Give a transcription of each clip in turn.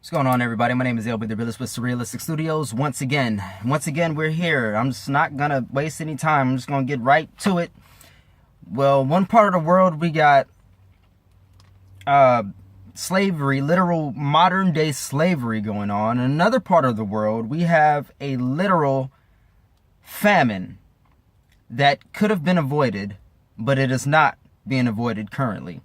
What's going on, everybody? My name is Lbtharealist with Surrealistic Studios. Once again, we're here. I'm just not gonna waste any time. I'm just gonna get right to it. Well, one part of the world we got slavery, literal modern day slavery going on. In another part of the world, we have a literal famine that could have been avoided, but it is not being avoided currently.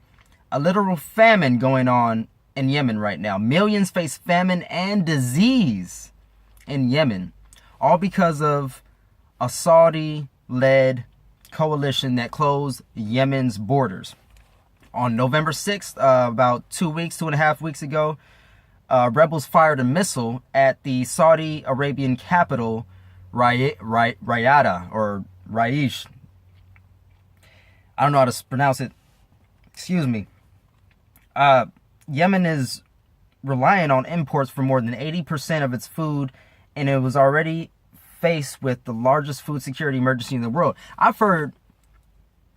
A literal famine going on in Yemen right now. Millions face famine and disease in Yemen, all because of a Saudi-led coalition that closed Yemen's borders. On November 6th, about 2.5 weeks ago, rebels fired a missile at the Saudi Arabian capital, Riyadh, or Raish. I don't know how to pronounce it. Excuse me. Yemen is relying on imports for more than 80% of its food, and it was already faced with the largest food security emergency in the world. I've heard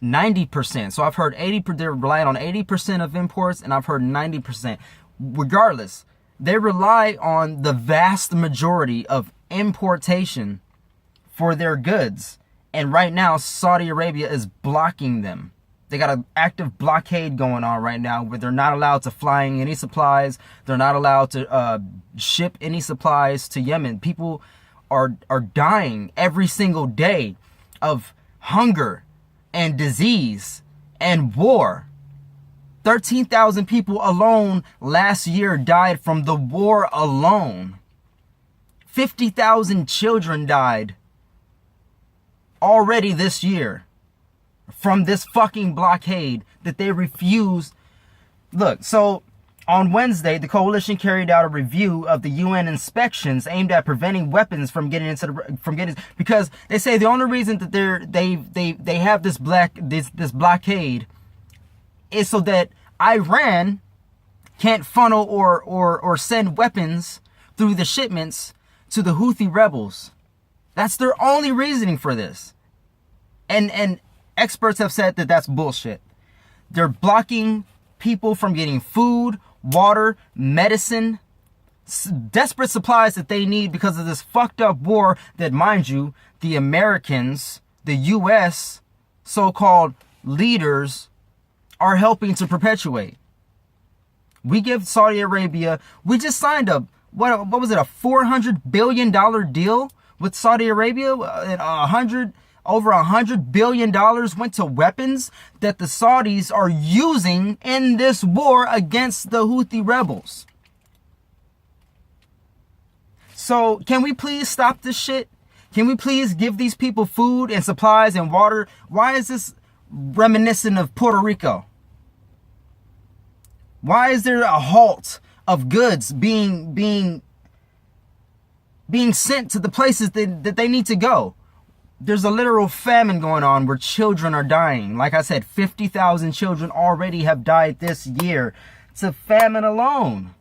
90%. So I've heard 80%, they're relying on 80% of imports, and I've heard 90%. Regardless, they rely on the vast majority of importation for their goods. And right now, Saudi Arabia is blocking them. They got an active blockade going on right now where they're not allowed to fly any supplies. They're not allowed to ship any supplies to Yemen. People are dying every single day of hunger and disease and war. 13,000 people alone last year died from the war alone. 50,000 children died already this year from this fucking blockade that they refused. Look, so on Wednesday, the coalition carried out a review of the UN inspections aimed at preventing weapons from getting because they say the only reason that they have this blockade is so that Iran can't funnel or send weapons through the shipments to the Houthi rebels. That's their only reasoning for this. And experts have said that that's bullshit. They're blocking people from getting food, water, medicine, desperate supplies that they need because of this fucked up war that, mind you, the Americans, the U.S. so-called leaders are helping to perpetuate. We give Saudi Arabia, we just signed up, what was it, a $400 billion deal with Saudi Arabia? Over $100 billion went to weapons that the Saudis are using in this war against the Houthi rebels. So can we please stop this shit? Can we please give these people food and supplies and water? Why is this reminiscent of Puerto Rico? Why is there a halt of goods being sent to the places that they need to go? There's a literal famine going on where children are dying. Like I said, 50,000 children already have died this year to famine alone.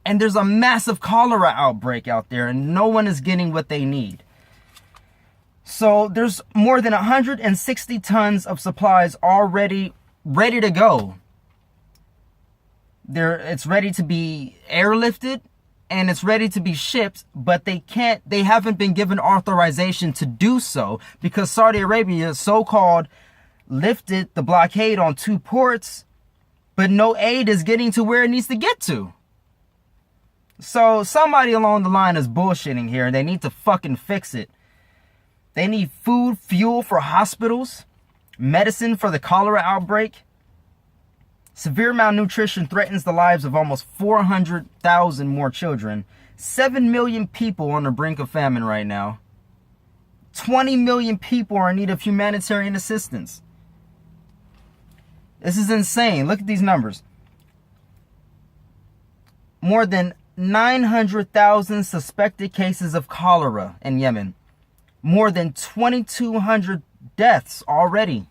And there's a massive cholera outbreak out there, and no one is getting what they need. So there's more than 160 tons of supplies already ready to go. It's ready to be airlifted. And it's ready to be shipped, but they haven't been given authorization to do so because Saudi Arabia so-called lifted the blockade on 2 ports, but no aid is getting to where it needs to get to. So somebody along the line is bullshitting here, and they need to fucking fix it. They need food, fuel for hospitals, medicine for the cholera outbreak. Severe malnutrition threatens the lives of almost 400,000 more children. 7 million people on the brink of famine right now. 20 million people are in need of humanitarian assistance. This is insane. Look at these numbers. More than 900,000 suspected cases of cholera in Yemen. More than 2,200 deaths already.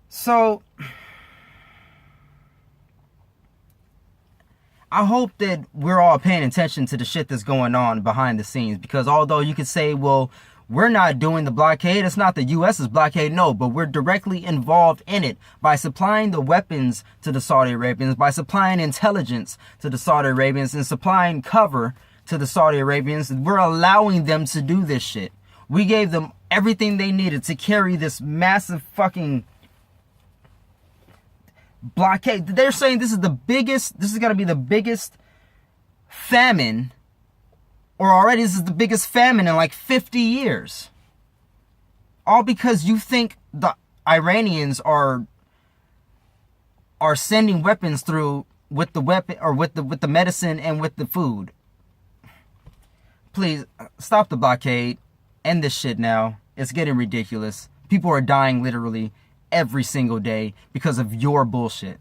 So, I hope that we're all paying attention to the shit that's going on behind the scenes, because although you could say, well, we're not doing the blockade. It's not the U.S.'s blockade, no, but we're directly involved in it by supplying the weapons to the Saudi Arabians, by supplying intelligence to the Saudi Arabians, and supplying cover to the Saudi Arabians. We're allowing them to do this shit. We gave them everything they needed to carry this massive fucking blockade. They're saying this is going to be the biggest famine, or already this is the biggest famine in like 50 years. All because you think the Iranians are sending weapons through with the weapon, or with the medicine and with the food. Please stop the blockade. End this shit now. It's getting ridiculous. People are dying literally every single day because of your bullshit.